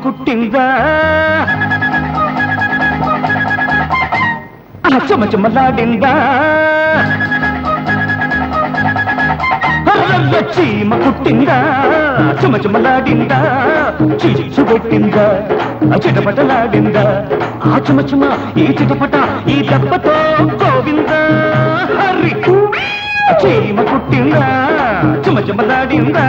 కుట్టిందా చెమచెమలాడిందా చీమ కుట్టిందా చెమచెమలాడిందా చిచ్చు పెట్టిందా చిటపటలాడిందా ఆ చెమచెమ ఈ చిటపట ఈ దెబ్బతో గోవిందా హరి చీమ కుట్టిందా చెమచెమలాడిందా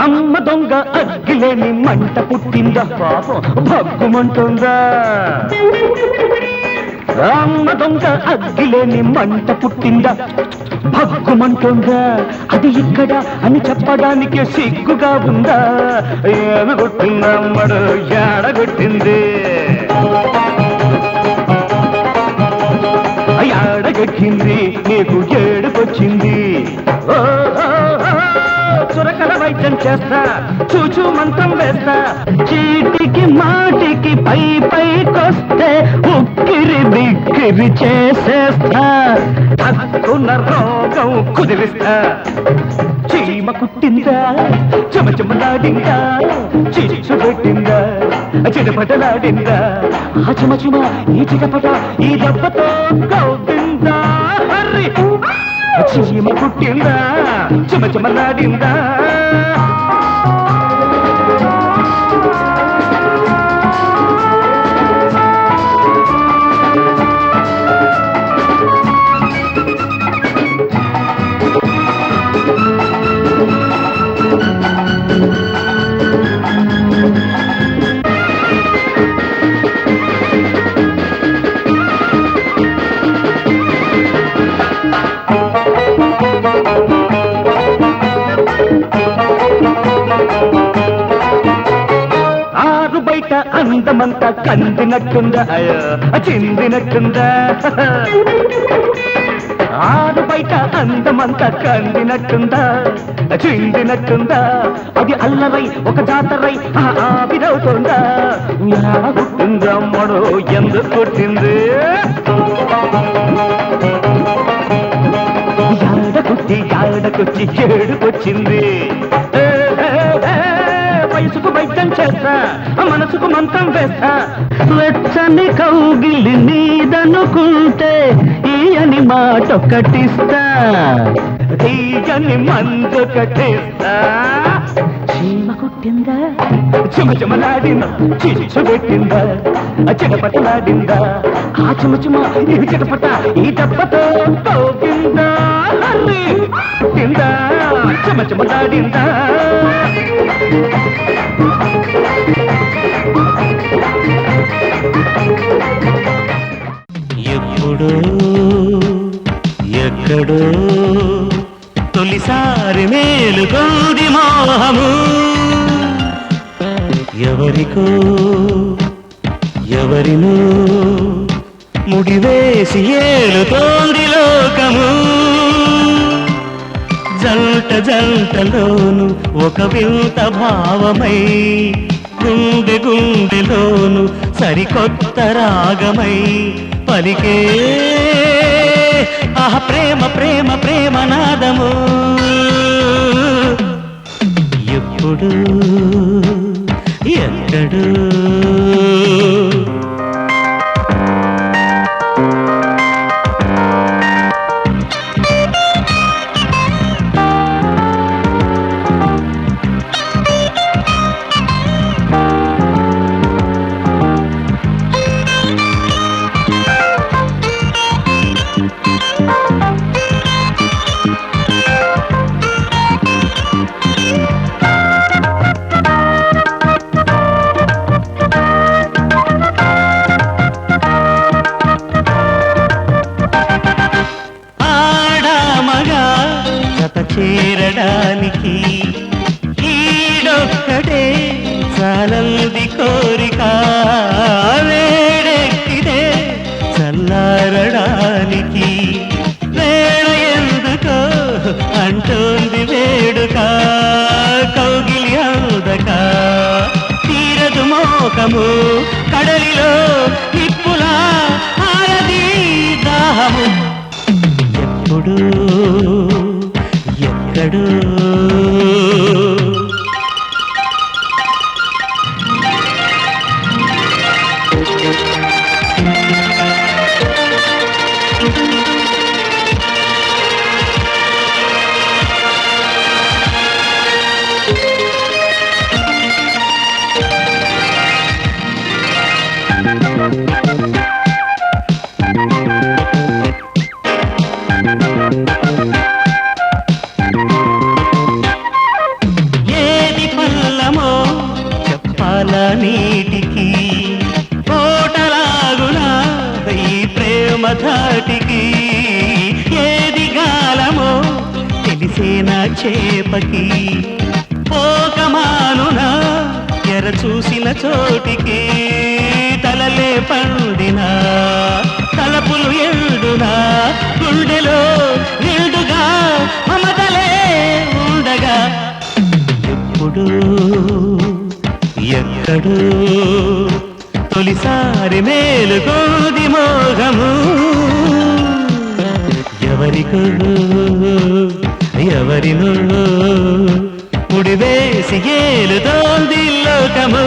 అమ్మ దొంగ అగ్గిలేని మంట పుట్టిందా పాపం భగ్గుమంటుందా అమ్మ దొంగ అగ్గిలేని మంట పుట్టిందా భగ్గుమంటుందా అది ఇక్కడ అని చెప్పడానికి సిగ్గుగా ఉందా ఏమి కొట్టిందమ్మడు ఏడగొట్టింది ఏడగట్టింది నీకు ఏడుకొచ్చింది చురకల వైద్యం చేస్తా చూచూ మంత్రం వేస్తా చీటికి మాటికి పై పైకొస్తే ఉక్కిరి బిక్కిరి చేసేస్తా తక్కున రోగం కుదిరిస్తా చీమ కుట్టిందా చెమచెమలాడిందా చిచ్చు పెట్టిందా చిటపటలాడిందా ఆ చెమచెమ ఈ చిటపట ఈ దెబ్బతో గౌవిందా హరి చీమ కుట్టిందా చెమచెమలాడిందా బయట అందమంతా కందినట్టుందా చిందినట్టుందా ఆరు బయట అందమంతా కందినట్టుందా చిందినట్టుందా అది అల్లరై ఒక జాతరై ఆవిరవుతుందా పుట్టిందమ్మడు ఎందుకు కొట్టింది ఏడకొచ్చి ఏడుకొచ్చింది వయసుకు వైద్యం చేస్తా మనసుకు మంత్రం వేస్తా వెచ్చని కౌగిలి నీదనుకుంటే ఈయని మాటొక్కటిస్తా తీయని మందొకటిస్తా చీమ కుట్టిందా చెమచెమలాడిందా చిచ్చు పెట్టిందా చిటపటలాడిందా ఆ చెమచెమ ఈ చిటపట ఈ దెబ్బతో గోవిందా పుట్టిందా చెమచెమలాడిందా ఎప్పుడో ఎక్కడో తొలిసారి మేలుకోది మోహము ఎవరికో ఎవరినో ముడివేసి ఏలుతోంది లోకము జంట జంటలోను ఒక వింత భావమై గుండె గుండెలోను సరికొత్త రాగమై పలికే ఆహ ప్రేమ ప్రేమ ప్రేమ నాదము ఎప్పుడు ఎక్కడు మోహము కడలిలో నిప్పులా ఆరది దాహము ఎప్పుడు ఎక్కడు ఏది పల్లమో చెప్పాల నీటికి కోటలాగునా ఈ ప్రేమ ధాటికి ఏది గాలమో తెలిసేనా చేపకి పోకమానునా ఎర చూసిన చోటికి తలలే పండినా తలపులు ఎండునా గుండెలో నిండుగా మమతలే ఉండగా ఎప్పుడు ఎక్కడు తొలిసారి మేలుకోది మోహము ఎవరికో ఎవరినో ముడివేసి ఏలుతోంది లోకము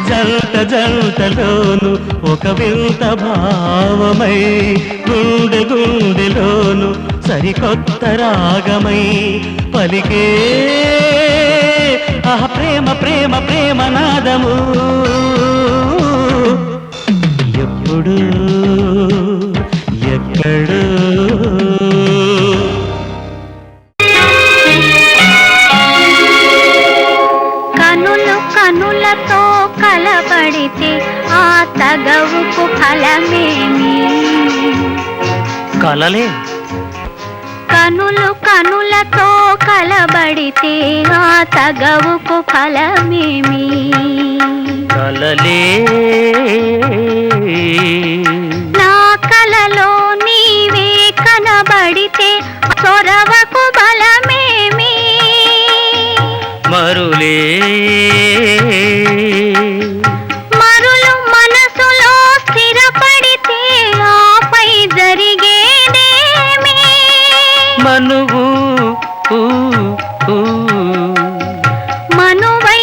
జంట జంటలోను ఒక వింత భావమై గుండె గుండెలోను సరికొత్త రాగమై పలికే ఆ ప్రేమ ప్రేమ ప్రేమ నాదము ఎప్పుడు ఎక్కడు కనులతో కలబడితే ఆ తగవుకు ఫలమేమి కలలే కనులతో కలబడితే ఆ తగవుకు ఫలమేమి కలలే నా కలలో నీవే కనబడితే చొరవకు బలమేమి మరులే మరులు మనసులో స్థిరపడితే ఆపై జరిగేదేమి మనువు మనువై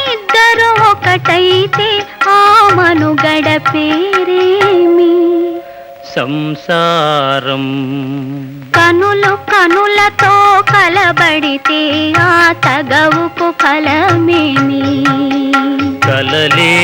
ఇద్దరు ఒకటైతే ఆ మనుగడ పేరేమి సంసారం కనులతో కలబడితే ఆ తగవుకు ఫలమేమి కలలే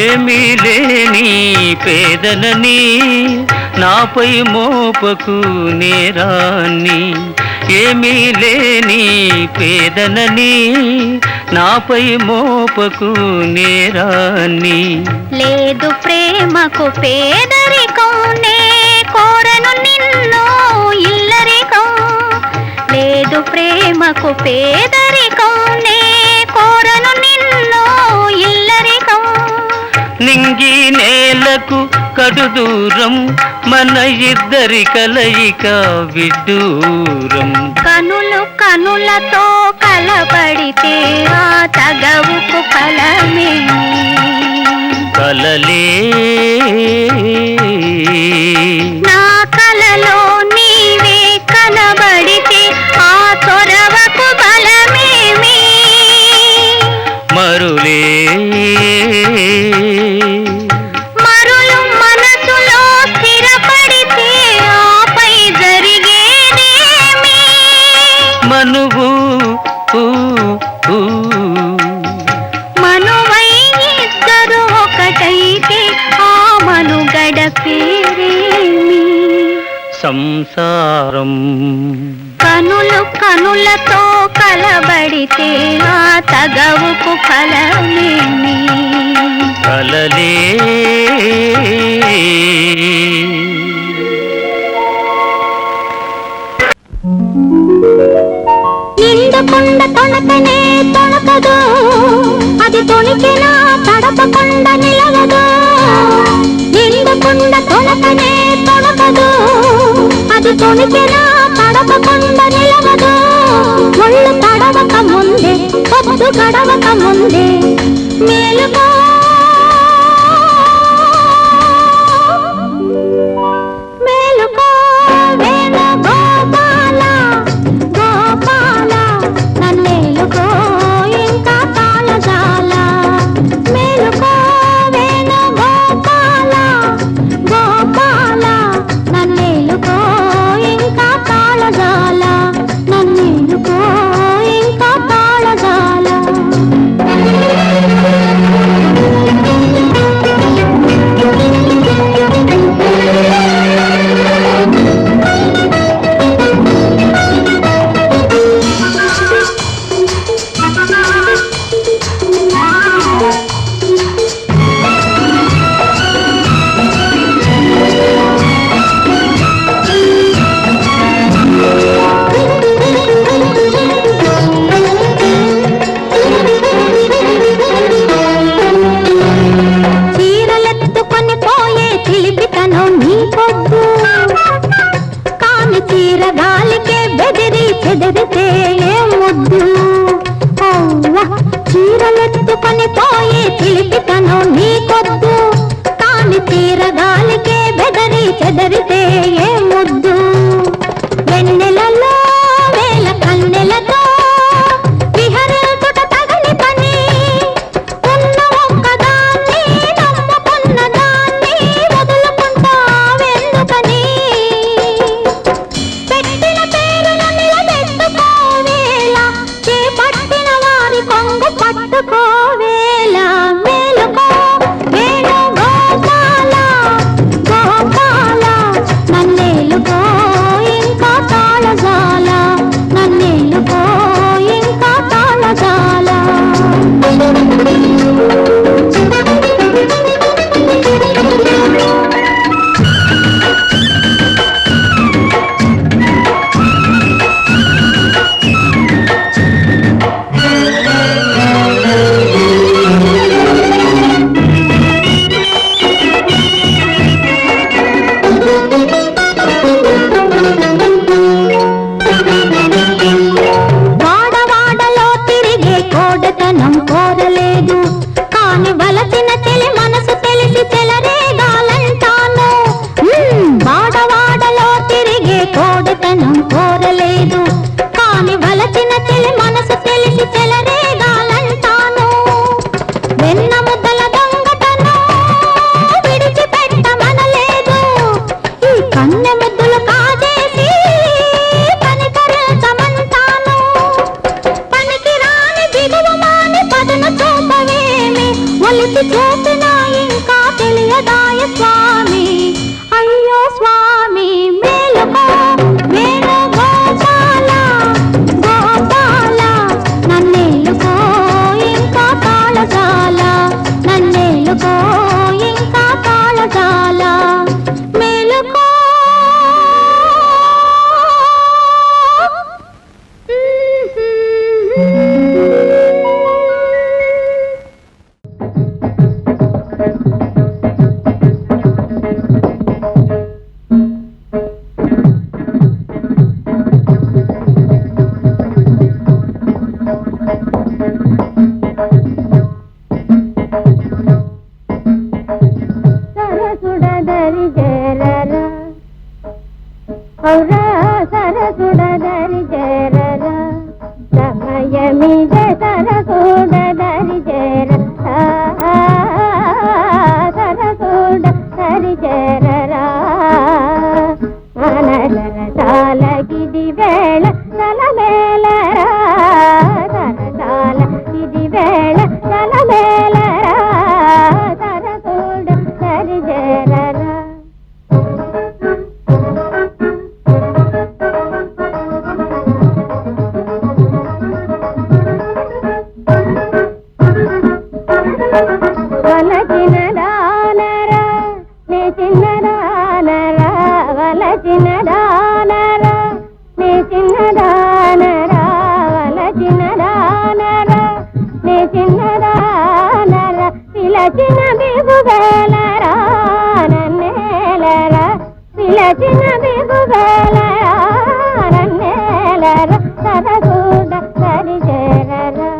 ఏమీ లేని పేదనని నాపై మోపకు నేరాన్ని ఏమీ లేని పేదనని నాపై మోపకు నేరాన్ని లేదు ప్రేమకు పేదరికం నే కోరను నిన్ను ఇల్లరికం లేదు ప్రేమకు పేదరికం నే కోరను నిన్ను ఇల్లరికం నింగి నేలకు కడు దూరం మన ఇద్దరి కలయిక విడ్డూరం కనులతో కలబడితే ఆ తగవుకు ఫలమేమి కలలే నా కలలో నీవే కనబడితే ఆ చొరవకు బలమేమి మరులే మరులు మనసులో స్థిరపడితే ఆపై జరిగేదేమి మనువు మనువై ఇద్దరు ఒకటైతే ఆ మను సంసారం. కనులు కనులతో కలబడితే ఆ తగవుకు ఫలమేమి? కలలే నిండుకుండ తొణకనే తొణకదు, అది తొణికినా తడపకుండా నిలవదు. నిండుకుండ తొణకనే తొణకదు, అది తొణికినా తడపకుండా నిలవదు. ఒళ్ళు తడవక ముందే పొద్దు గడవక ముందే మేలుకో మేలుకో వేణు గోపాల గోపాల నన్నేలుకో ఇంకా తాళజాల. మేలుకో వేణు గోపాల గోపాల నన్నేలుకో ఇంకా తాళజాల. నన్నేలుకో ఇంకా తాళజాల. చీరలెత్తుకొని పోయే చిలిపితనం నీ పొద్దు, కాని చీర గాలికే బెదిరి చెదిరితే ఏం ముద్దు. చీరలెత్తుకొని పోయే చిలిపితనం నీ పొద్దు, కాని చీర గాలికే బెదిరి చెదిరితే ఏం ముద్దు. వెన్నెలలో వేల కన్నెలతో విహరించుట తగని పని, ఉన్న ఒక్కదాన్ని నమ్ముకున్న దాన్ని వదులుకుంటావెందుకని. పెట్టిన పేరును నిలబెట్టుకోవేళ, చేపట్టిన వారి కొంగు పట్టుకోవేళ. మేలుకో వేణు గోపాల గోపాల నన్నేలుకో ఇంకా తాళజాల. నన్నేలుకో ఇంకా తాళజాల. వాడవాడలో తిరిగే కోడతనం కోరలేదు, కాని వలసిన తెలి మనసు తెలిసి చెలరేగాలంటాను. వాడవాడలో తిరిగే కోడతనం కోరలేదు, కాని వలసిన తెలి మనసు తెలిసి చెలరేగాలంటాను. వెన్న ముద్దల దొంగతనం విడిచిపెట్టమనలేదు, ఈ కన్నె ముద్దులు కాజేసి కనికరించమంటాను. పనికి రాని దిగువ మాని పదును చూపవేమి, ఒలిసి చూపినా ఇంకా తెలియదాయ స్వామి. అయ్యో స్వామి మేలుకో వేణు గోపాల గోపాల నన్నేలుకో ఇంకా తాళజాల. నన్నేలుకో ఇంకా తాళజాల. మేలుకో సరసుడదరి చేరరా ఔరా సరసుడదరి చేరరా సమయమిదే సరసుడదరి చేరరా సరసుడదరి చేరరా అనసరసాలకిది వేళ తలమేలరా సరసాలకిది వేళ తలమేలరా సరసుడదరి చేరరా చిన్నదానరా వలచినదానరా నీ చిన్నదానరా వలచినదానరా నీ చిన్నదానరా పిలచిన బిగువేలరా నన్నేలరా పిలచిన బిగువేలరా నన్నేలరా సరసూడ సరిచేరరా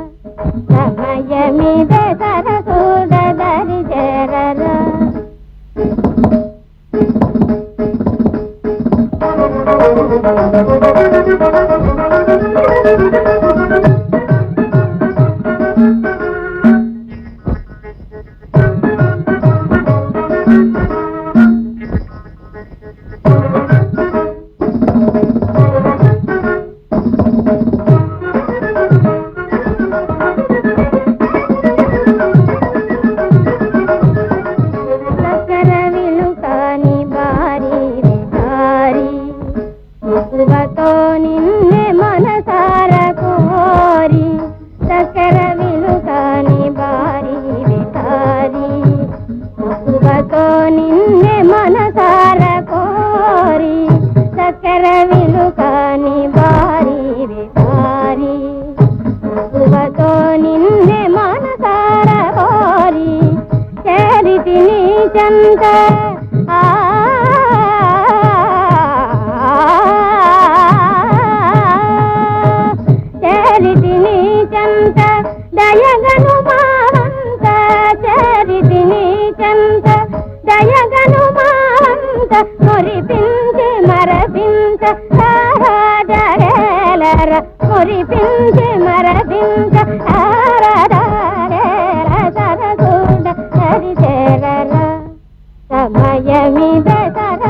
సమయమిదే సరసూడ దరిచేరరా మక్కువతో నిన్నే మనసార కోరి చక్కెర విలుకాని బారి విటారి మక్కువతో నిన్నే మనసార కోరి చక్కెర విలుకాని బారి విటారి మక్కువతో నిన్నే మనసార కోరి చేరితి నీ చంత చరితిని చంత దయగను మావంత చరితిని చంత దయగను మావంత మురిపించి మరపించ ఆరాధరేలర మురిపించి మరపించ ఆరాధరేల సరసూడ సరిచేరర సమయమిద సర